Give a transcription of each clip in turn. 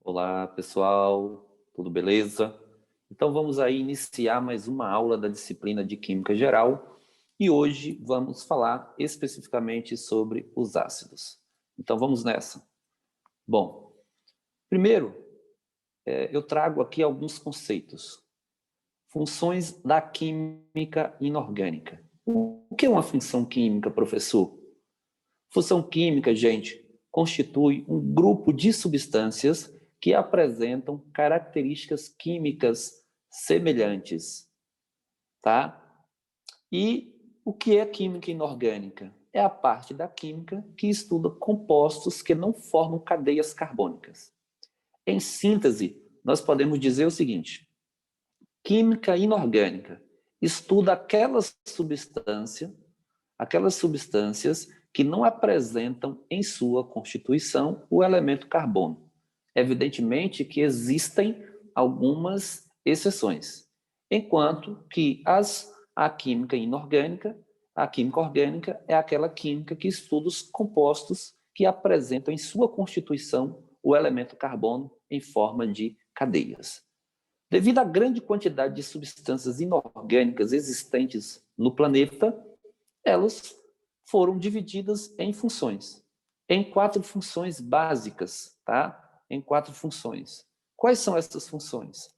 Olá, pessoal, tudo beleza? Então vamos aí iniciar mais uma aula da disciplina de Química Geral e hoje vamos falar especificamente sobre os ácidos. Então vamos nessa. Bom, primeiro eu trago aqui alguns conceitos. Funções da química inorgânica. O que é uma função química, professor? Função química, gente, constitui um grupo de substâncias que apresentam características químicas semelhantes, tá? E o que é química inorgânica? É a parte da química que estuda compostos que não formam cadeias carbônicas. Em síntese, nós podemos dizer o seguinte: química inorgânica estuda aquelas substâncias que não apresentam em sua constituição o elemento carbono. Evidentemente que existem algumas exceções, enquanto que a química inorgânica, a química orgânica é aquela química que estuda os compostos que apresentam em sua constituição o elemento carbono em forma de cadeias. Devido à grande quantidade de substâncias inorgânicas existentes no planeta, elas foram divididas em funções, em 4 funções básicas, tá? Em 4 funções. Quais são essas funções?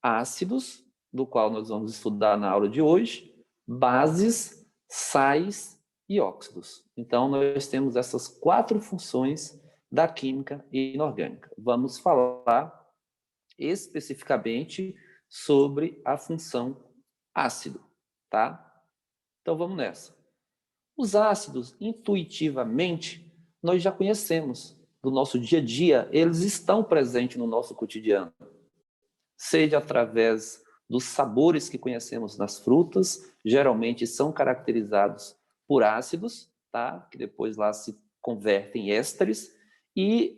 Ácidos, do qual nós vamos estudar na aula de hoje, bases, sais e óxidos. Então, nós temos essas 4 funções da química inorgânica. Vamos falar especificamente sobre a função ácido, tá? Então, vamos nessa. Os ácidos, intuitivamente, nós já conhecemos do nosso dia a dia, eles estão presentes no nosso cotidiano, seja através dos sabores que conhecemos nas frutas, geralmente são caracterizados por ácidos, tá? Que depois lá se convertem em ésteres, e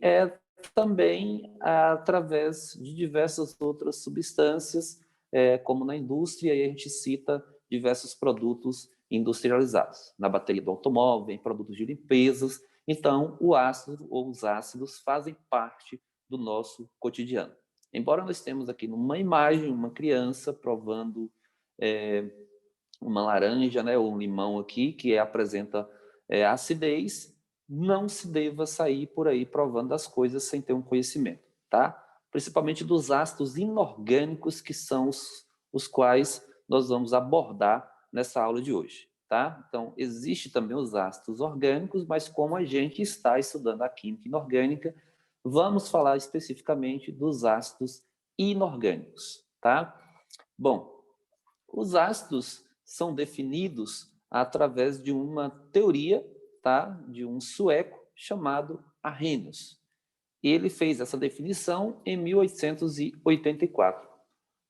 também através de diversas outras substâncias, como na indústria, e a gente cita diversos produtos industrializados, na bateria do automóvel, em produtos de limpezas. Então, o ácido ou os ácidos fazem parte do nosso cotidiano. Embora nós temos aqui numa imagem uma criança provando uma laranja, né, ou um limão aqui, que apresenta acidez, não se deva sair por aí provando as coisas sem ter um conhecimento, tá? Principalmente dos ácidos inorgânicos, que são os quais nós vamos abordar nessa aula de hoje, tá? Então, existe também os ácidos orgânicos, mas como a gente está estudando a química inorgânica, vamos falar especificamente dos ácidos inorgânicos, tá? Bom, os ácidos são definidos através de uma teoria, tá? De um sueco chamado Arrhenius. Ele fez essa definição em 1884,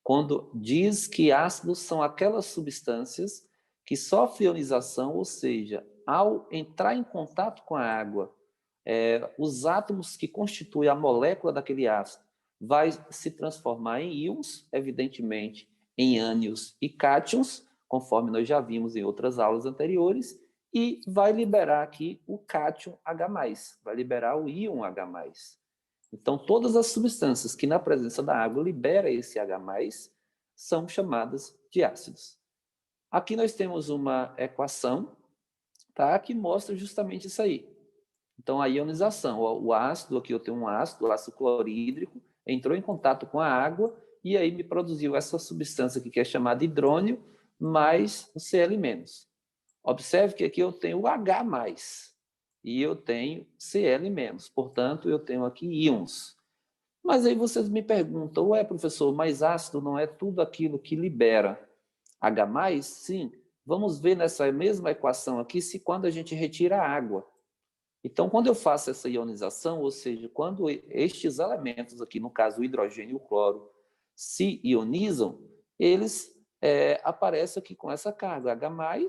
quando diz que ácidos são aquelas substâncias que sofrem ionização, ou seja, ao entrar em contato com a água, os átomos que constituem a molécula daquele ácido vai se transformar em íons, evidentemente em ânions e cátions, conforme nós já vimos em outras aulas anteriores, e vai liberar aqui o cátion H+, vai liberar o íon H+. Então, todas as substâncias que na presença da água libera esse H+, são chamadas de ácidos. Aqui nós temos uma equação, tá, que mostra justamente isso aí. Então, a ionização, o ácido, aqui eu tenho um ácido, o ácido clorídrico, entrou em contato com a água e aí me produziu essa substância aqui que é chamada hidrônio, mais o Cl-. Observe que aqui eu tenho o H+, e eu tenho Cl-, portanto, eu tenho aqui íons. Mas aí vocês me perguntam, ué, professor, mas ácido não é tudo aquilo que libera H+? Sim. Vamos ver nessa mesma equação aqui se quando a gente retira a água. Então, quando eu faço essa ionização, ou seja, quando estes elementos aqui, no caso o hidrogênio e o cloro, se ionizam, eles aparecem aqui com essa carga, H+,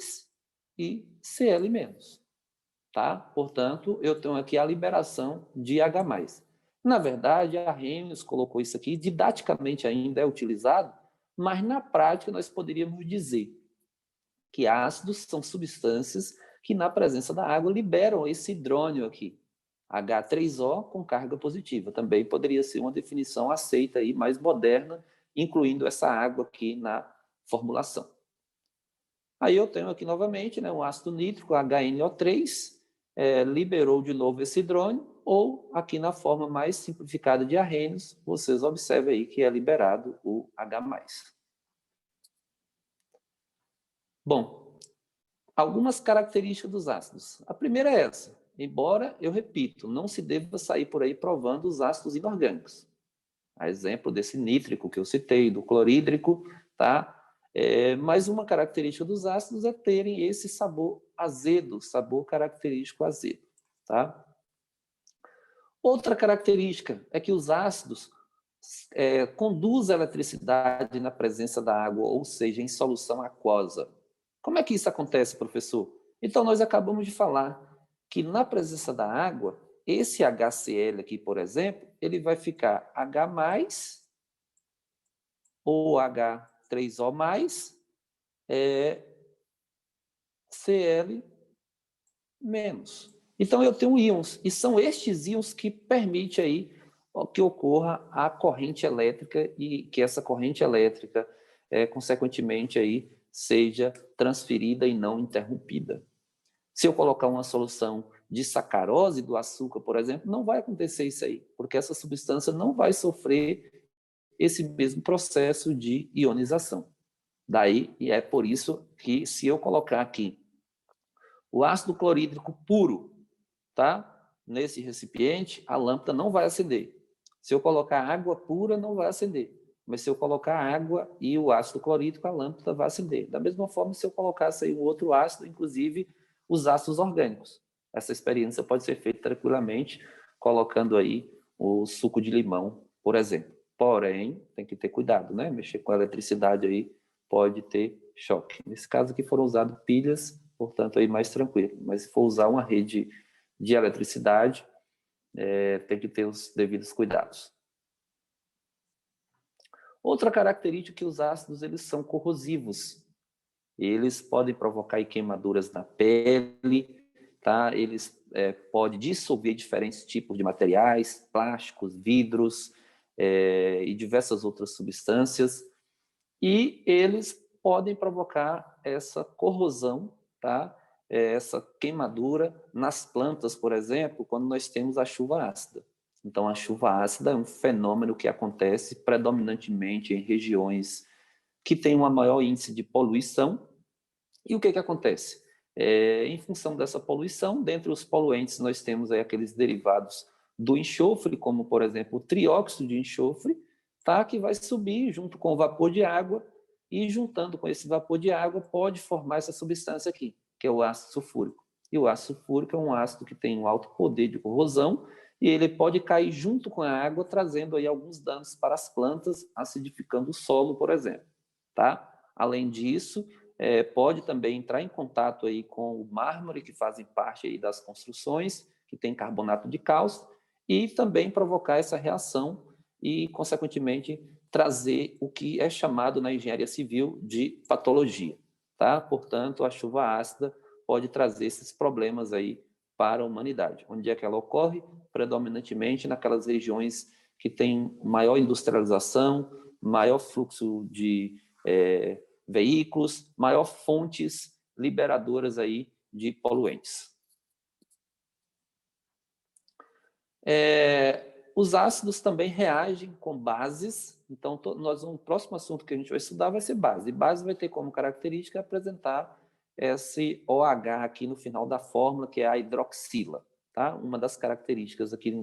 e Cl-. Tá? Portanto, eu tenho aqui a liberação de H+. Na verdade, a Arrhenius colocou isso aqui, didaticamente ainda é utilizado, mas na prática nós poderíamos dizer que ácidos são substâncias que na presença da água liberam esse hidrônio aqui, H3O com carga positiva. Também poderia ser uma definição aceita aí, mais moderna, incluindo essa água aqui na formulação. Aí eu tenho aqui novamente, né, um ácido nítrico, HNO3, liberou de novo esse hidrônio, ou aqui na forma mais simplificada de arrênios, vocês observam aí que é liberado o H+. Bom, algumas características dos ácidos. A primeira é essa. Embora, eu repito, não se deva sair por aí provando os ácidos inorgânicos. A exemplo desse nítrico que eu citei, do clorídrico, tá? Mas uma característica dos ácidos é terem esse sabor azedo, sabor característico azedo, tá? Outra característica é que os ácidos conduzem a eletricidade na presença da água, ou seja, em solução aquosa. Como é que isso acontece, professor? Então, nós acabamos de falar que na presença da água, esse HCl aqui, por exemplo, ele vai ficar H+, ou H3O+, Cl-. Então, eu tenho íons, e são estes íons que permitem aí que ocorra a corrente elétrica e que essa corrente elétrica, consequentemente, aí, seja transferida e não interrompida. Se eu colocar uma solução de sacarose do açúcar, por exemplo, não vai acontecer isso aí, porque essa substância não vai sofrer esse mesmo processo de ionização. Daí, e é por isso que se eu colocar aqui o ácido clorídrico puro, tá? Nesse recipiente, a lâmpada não vai acender. Se eu colocar água pura, não vai acender. Mas se eu colocar água e o ácido clorídrico, a lâmpada vai acender. Da mesma forma, se eu colocasse aí um outro ácido, inclusive os ácidos orgânicos. Essa experiência pode ser feita tranquilamente, colocando aí o suco de limão, por exemplo. Porém, tem que ter cuidado, né? Mexer com a eletricidade aí pode ter choque. Nesse caso aqui foram usadas pilhas, portanto, aí mais tranquilo. Mas se for usar uma rede de eletricidade, tem que ter os devidos cuidados. Outra característica é que os ácidos eles são corrosivos. Eles podem provocar queimaduras na pele, tá? Eles podem dissolver diferentes tipos de materiais, plásticos, vidros e diversas outras substâncias. E eles podem provocar essa corrosão, tá? Essa queimadura nas plantas, por exemplo, quando nós temos a chuva ácida. Então, a chuva ácida é um fenômeno que acontece predominantemente em regiões que têm um maior índice de poluição. E o que acontece? Em função dessa poluição, dentre os poluentes, nós temos aí aqueles derivados do enxofre, como, por exemplo, o trióxido de enxofre, tá? Que vai subir junto com o vapor de água e, juntando com esse vapor de água, pode formar essa substância aqui, que é o ácido sulfúrico. E o ácido sulfúrico é um ácido que tem um alto poder de corrosão e ele pode cair junto com a água, trazendo aí alguns danos para as plantas, acidificando o solo, por exemplo. Tá? Além disso, pode também entrar em contato aí com o mármore, que fazem parte aí das construções, que tem carbonato de cálcio, e também provocar essa reação e, consequentemente, trazer o que é chamado na engenharia civil de patologia. Tá? Portanto, a chuva ácida pode trazer esses problemas aí para a humanidade. Onde é que ela ocorre? Predominantemente naquelas regiões que têm maior industrialização, maior fluxo de veículos, maior fontes liberadoras aí de poluentes. Os ácidos também reagem com bases, então o próximo assunto que a gente vai estudar vai ser base. E base vai ter como característica apresentar esse OH aqui no final da fórmula, que é a hidroxila, tá? Uma das características aqui,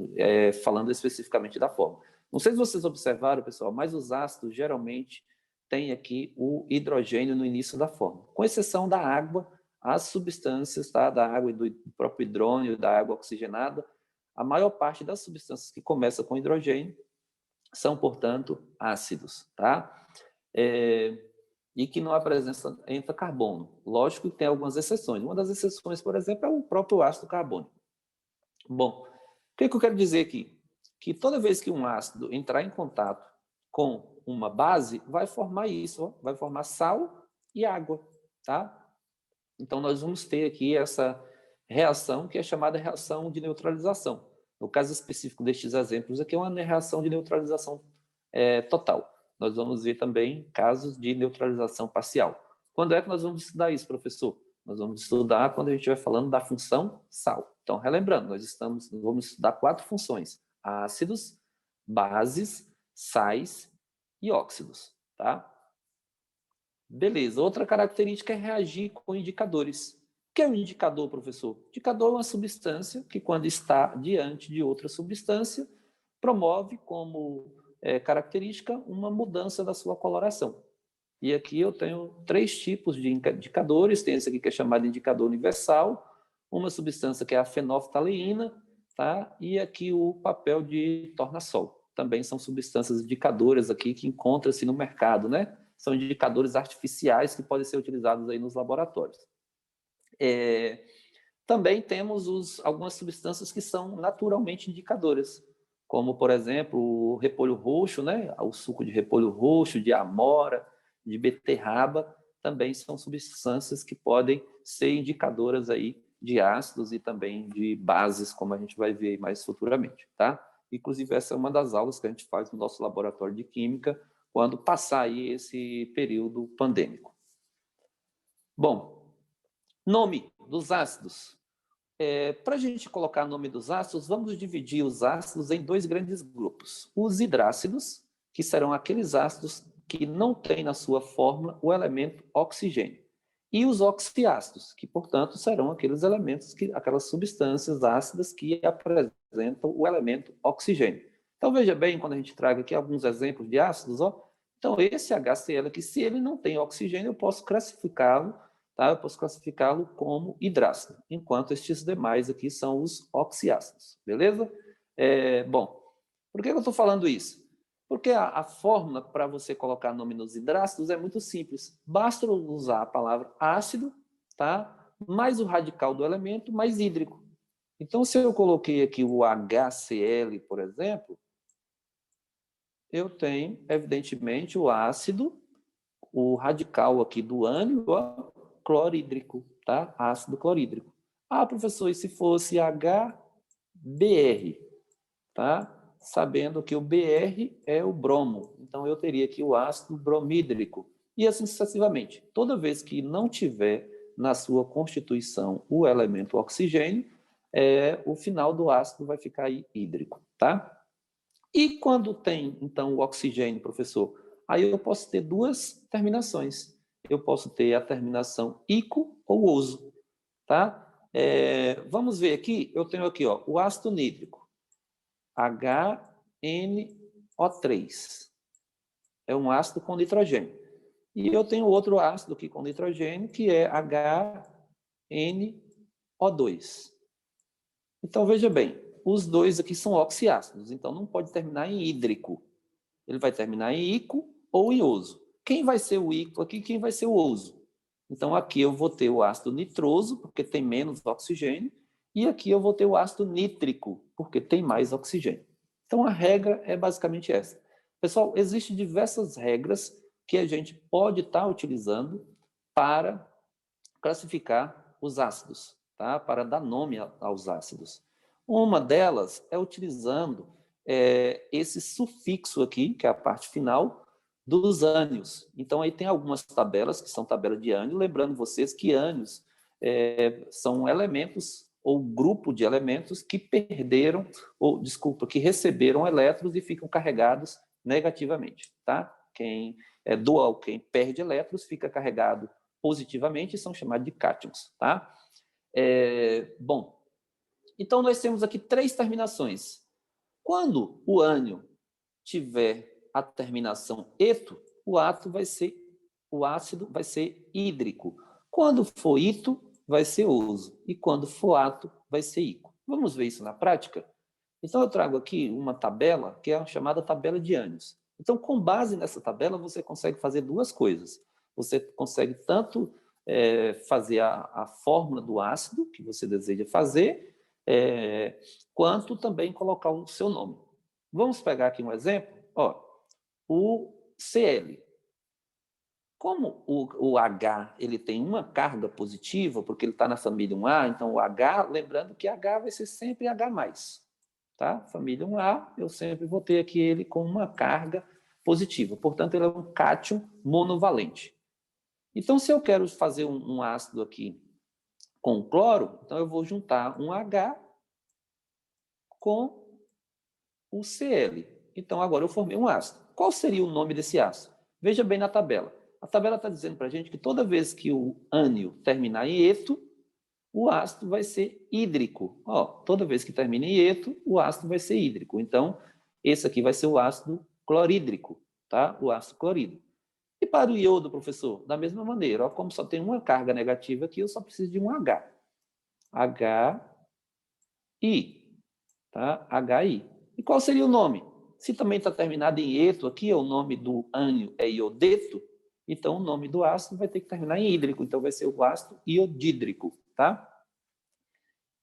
falando especificamente da fórmula. Não sei se vocês observaram, pessoal, mas os ácidos geralmente têm aqui o hidrogênio no início da fórmula, com exceção da água, as substâncias, tá? Da água e do próprio hidrônio, da água oxigenada. A maior parte das substâncias que começam com hidrogênio são, portanto, ácidos, tá? E que não apresenta carbono. Lógico que tem algumas exceções. Uma das exceções, por exemplo, é o próprio ácido carbônico. Bom, o que eu quero dizer aqui? Que toda vez que um ácido entrar em contato com uma base, vai formar isso, ó, vai formar sal e água, tá? Então, nós vamos ter aqui essa reação que é chamada reação de neutralização. No caso específico destes exemplos aqui, é uma reação de neutralização total. Nós vamos ver também casos de neutralização parcial. Quando é que nós vamos estudar isso, professor? Nós vamos estudar quando a gente estiver falando da função sal. Então, relembrando, vamos estudar 4 funções: ácidos, bases, sais e óxidos, tá? Beleza. Outra característica é reagir com indicadores. O que é um indicador, professor? Indicador é uma substância que, quando está diante de outra substância, promove como característica uma mudança da sua coloração. E aqui eu tenho 3 tipos de indicadores. Tem esse aqui que é chamado de indicador universal, uma substância que é a fenolftaleína, tá? E aqui o papel de tornassol. Também são substâncias indicadoras aqui que encontram-se no mercado, né? São indicadores artificiais que podem ser utilizados aí nos laboratórios. Também temos algumas substâncias que são naturalmente indicadoras, como, por exemplo, o repolho roxo, né? O suco de repolho roxo, de amora, de beterraba, também são substâncias que podem ser indicadoras aí de ácidos e também de bases, como a gente vai ver mais futuramente, tá? Inclusive, essa é uma das aulas que a gente faz no nosso laboratório de química, quando passar aí esse período pandêmico. Bom, nome dos ácidos. Para a gente colocar o nome dos ácidos, vamos dividir os ácidos em 2 grandes grupos. Os hidrácidos, que serão aqueles ácidos que não têm na sua fórmula o elemento oxigênio. E os oxiácidos, que, portanto, serão aqueles elementos, aquelas substâncias ácidas que apresentam o elemento oxigênio. Então, veja bem, quando a gente traga aqui alguns exemplos de ácidos, ó. Então, esse HCl aqui, se ele não tem oxigênio, eu posso classificá-lo, tá? Eu posso classificá-lo como hidrácido, enquanto estes demais aqui são os oxiácidos, beleza? Bom, por que eu estou falando isso? Porque a fórmula para você colocar nome nos hidrácidos é muito simples. Basta usar a palavra ácido, tá? Mais o radical do elemento, mais hídrico. Então, se eu coloquei aqui o HCl, por exemplo, eu tenho, evidentemente, o ácido, o radical aqui do ânion, clorídrico, tá? Ácido clorídrico. Ah, professor, e se fosse HBr, tá? Sabendo que o Br é o bromo, então eu teria aqui o ácido bromídrico, e assim sucessivamente. Toda vez que não tiver na sua constituição o elemento oxigênio, o final do ácido vai ficar aí hídrico, tá? E quando tem, então, o oxigênio, professor? Aí eu posso ter 2 terminações. Eu posso ter a terminação ico ou oso, tá? Vamos ver aqui, eu tenho aqui, ó, o ácido nítrico, HNO3. É um ácido com nitrogênio. E eu tenho outro ácido aqui com nitrogênio, que é HNO2. Então, veja bem, os 2 aqui são oxiácidos, então não pode terminar em hídrico. Ele vai terminar em ico ou em oso. Quem vai ser o ico aqui? Quem vai ser o oso? Então, aqui eu vou ter o ácido nitroso, porque tem menos oxigênio, e aqui eu vou ter o ácido nítrico, porque tem mais oxigênio. Então, a regra é basicamente essa. Pessoal, existem diversas regras que a gente pode estar utilizando para classificar os ácidos, tá? Para dar nome aos ácidos. Uma delas é utilizando esse sufixo aqui, que é a parte final, dos ânions. Então, aí tem algumas tabelas, que são tabelas de ânion, lembrando vocês que ânions são elementos ou grupo de elementos que perderam, ou, desculpa, que receberam elétrons e ficam carregados negativamente, tá? Quem doa, quem perde elétrons, fica carregado positivamente e são chamados de cátions, tá? Bom, então nós temos aqui 3 terminações. Quando o ânion tiver a terminação eto, o ácido vai ser hídrico. Quando for ito, vai ser oso. E quando for ato, vai ser ico. Vamos ver isso na prática? Então, eu trago aqui uma tabela, que é a chamada tabela de ânions. Então, com base nessa tabela, você consegue fazer 2 coisas. Você consegue tanto fazer a fórmula do ácido que você deseja fazer, quanto também colocar o seu nome. Vamos pegar aqui um exemplo. Ó, o Cl. Como o H ele tem uma carga positiva, porque ele está na família 1A, então o H, lembrando que H vai ser sempre H+. tá? Família 1A, eu sempre vou ter aqui ele com uma carga positiva. Portanto, ele é um cátion monovalente. Então, se eu quero fazer um ácido aqui com cloro, então eu vou juntar um H com o Cl. Então, agora eu formei um ácido. Qual seria o nome desse ácido? Veja bem na tabela. A tabela está dizendo para a gente que toda vez que o ânion terminar em eto, o ácido vai ser hídrico. Ó, toda vez que termina em eto, o ácido vai ser hídrico. Então, esse aqui vai ser o ácido clorídrico, tá? O ácido clorídrico. E para o iodo, professor, da mesma maneira, ó, como só tem uma carga negativa aqui, eu só preciso de um H. HI, tá? HI. E qual seria o nome? Se também está terminado em eto aqui, o nome do ânion é iodeto, então o nome do ácido vai ter que terminar em hídrico, então vai ser o ácido iodídrico, tá?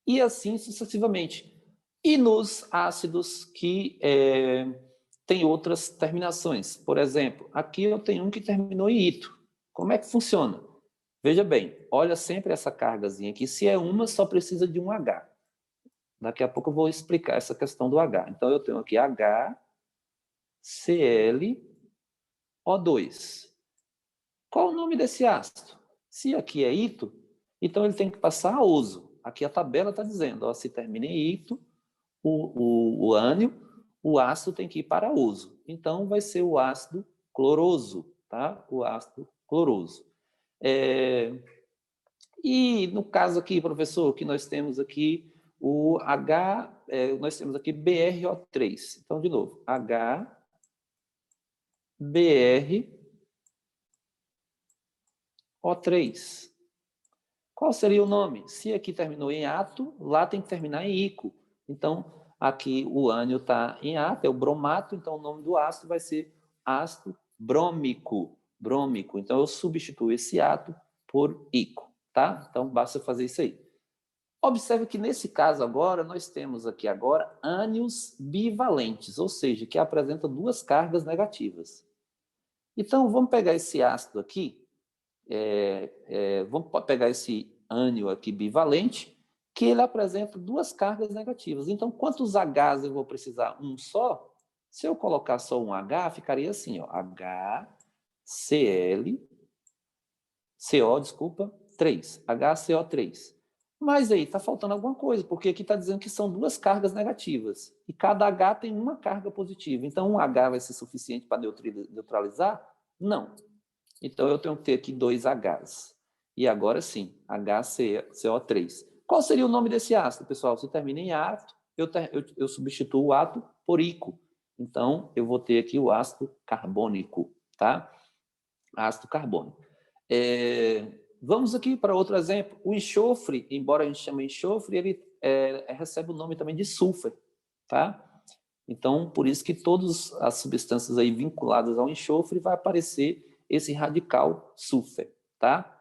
E assim sucessivamente. E nos ácidos que têm outras terminações. Por exemplo, aqui eu tenho um que terminou em ito. Como é que funciona? Veja bem, olha sempre essa cargazinha aqui. Se é uma, só precisa de um H. Daqui a pouco eu vou explicar essa questão do H. Então, eu tenho aqui HClO2. Qual o nome desse ácido? Se aqui é ito, então ele tem que passar a oso. Aqui a tabela está dizendo, ó, se termina em ito, o ânion, o ácido tem que ir para oso. Então, vai ser o ácido cloroso, tá? O ácido cloroso. E no caso aqui, professor, que nós temos aqui o nós temos aqui BrO3. Então, de novo, HBrO3. Qual seria o nome? Se aqui terminou em ato, lá tem que terminar em ico. Então, aqui o ânion está em ato, é o bromato, então o nome do ácido vai ser ácido brômico. Brômico. Então, eu substituo esse ato por ico, tá? Então, basta fazer isso aí. Observe que nesse caso agora, nós temos aqui agora ânions bivalentes, ou seja, que apresentam duas cargas negativas. Então, vamos pegar esse ácido aqui, vamos pegar esse ânion aqui bivalente, que ele apresenta duas cargas negativas. Então, quantos Hs eu vou precisar? Um só? Se eu colocar só um H, ficaria assim, ó, HCO, 3, HCO3. Mas aí está faltando alguma coisa, porque aqui está dizendo que são duas cargas negativas. E cada H tem uma carga positiva. Então, um H vai ser suficiente para neutralizar? Não. Então, eu tenho que ter aqui dois Hs. E agora sim, HCO3. Qual seria o nome desse ácido, pessoal? Se termina em ato, eu substituo o ato por ico. Então, eu vou ter aqui o ácido carbônico, tá? Ácido carbônico. Vamos aqui para outro exemplo. O enxofre, embora a gente chame enxofre, ele recebe o nome também de sulfur, tá? Então, por isso que todas as substâncias aí vinculadas ao enxofre vai aparecer esse radical sulfur, tá?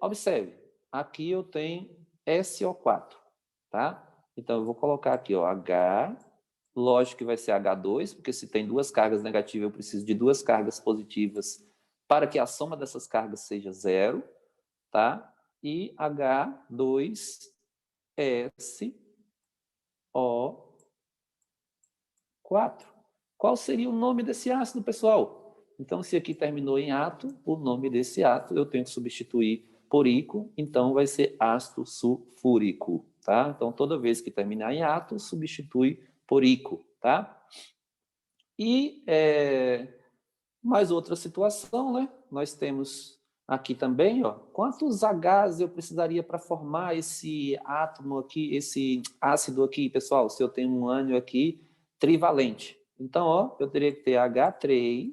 Observe, aqui eu tenho SO4, tá? Então, eu vou colocar aqui, ó, H, lógico que vai ser H2, porque se tem duas cargas negativas, eu preciso de duas cargas positivas para que a soma dessas cargas seja zero, tá? E H2SO4. Qual seria o nome desse ácido, pessoal? Então, se aqui terminou em ato, o nome desse ácido eu tenho que substituir por ico, então vai ser ácido sulfúrico, tá? Então, toda vez que terminar em ato, substitui por ico, tá? E mais outra situação, né? Nós temos aqui também, ó, quantos Hs eu precisaria para formar esse átomo aqui, esse ácido aqui, pessoal? Se eu tenho um ânion aqui trivalente. Então, ó, eu teria que ter H3,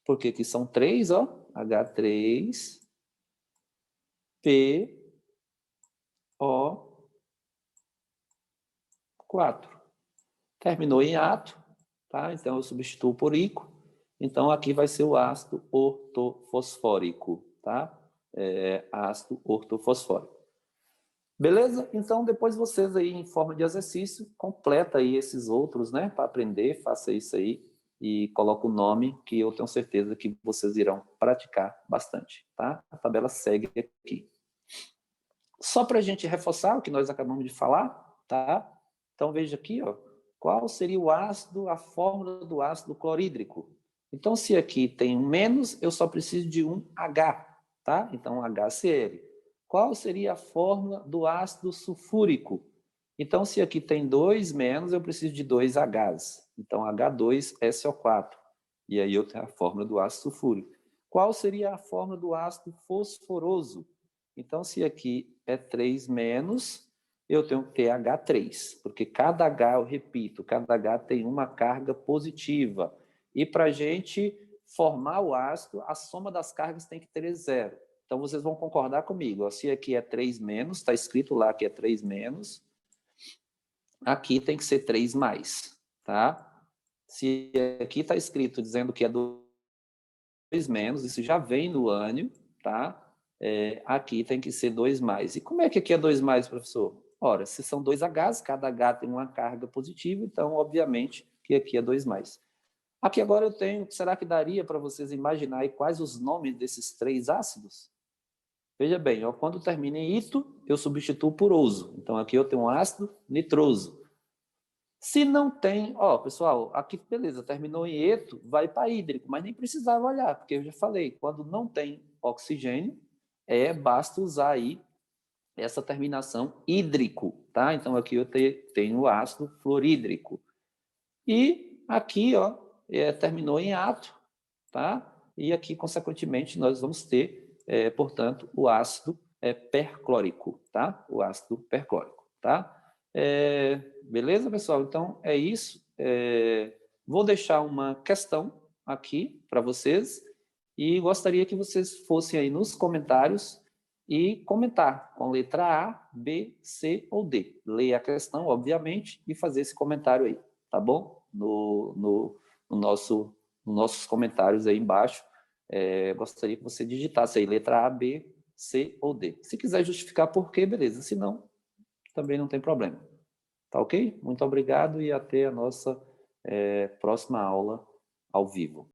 porque aqui são três, ó, H3PO4. Terminou em ato, tá? Então eu substituo por ico. Então aqui vai ser o ácido ortofosfórico, tá? Ácido ortofosfórico. Beleza? Então depois vocês aí em forma de exercício completa aí esses outros, né? Para aprender, faça isso aí e coloca o nome que eu tenho certeza que vocês irão praticar bastante, tá? A tabela segue aqui. Só para a gente reforçar o que nós acabamos de falar, tá? Então, veja aqui, ó, qual seria o ácido, a fórmula do ácido clorídrico. Então, se aqui tem um menos, eu só preciso de um H, tá? Então, HCl. Qual seria a fórmula do ácido sulfúrico? Então, se aqui tem 2 menos, eu preciso de 2 Hs. Então, H2SO4. E aí eu tenho a fórmula do ácido sulfúrico. Qual seria a fórmula do ácido fosforoso? Então, se aqui é 3 menos, eu tenho que ter H3, porque cada H, eu repito, cada H tem uma carga positiva. E para a gente formar o ácido, a soma das cargas tem que ter zero. Então, vocês vão concordar comigo. Ó, se aqui é 3 menos, está escrito lá que é 3 menos, aqui tem que ser 3 mais, tá? Se aqui está escrito dizendo que é 2 menos, isso já vem no ânion, tá? Aqui tem que ser 2 mais. E como é que aqui é 2 mais, professor? Ora, se são 2 Hs, cada H tem uma carga positiva, então, obviamente, que aqui é 2 mais. Aqui agora eu tenho, será que daria para vocês imaginarem quais os nomes desses 3 ácidos? Veja bem, ó, quando termina em ito, eu substituo por oso. Então, aqui eu tenho um ácido nitroso. Se não tem, ó, pessoal, aqui beleza, terminou em eto, vai para hídrico, mas nem precisava olhar, porque eu já falei, quando não tem oxigênio, basta usar aí essa terminação hídrico, tá? Então aqui eu tenho o ácido fluorídrico. E aqui, ó, terminou em ato, tá? E aqui, consequentemente, nós vamos ter, portanto, o ácido perclórico, tá? O ácido perclórico, tá? Beleza, pessoal? Então, é isso. Vou deixar uma questão aqui para vocês e gostaria que vocês fossem aí nos comentários e comentar com letra A, B, C ou D. Leia a questão, obviamente, e fazer esse comentário aí, tá bom? No nossos comentários aí embaixo, gostaria que você digitasse aí letra A, B, C ou D. Se quiser justificar por quê, beleza. Se não, também não tem problema. Tá ok? Muito obrigado e até a nossa próxima aula ao vivo.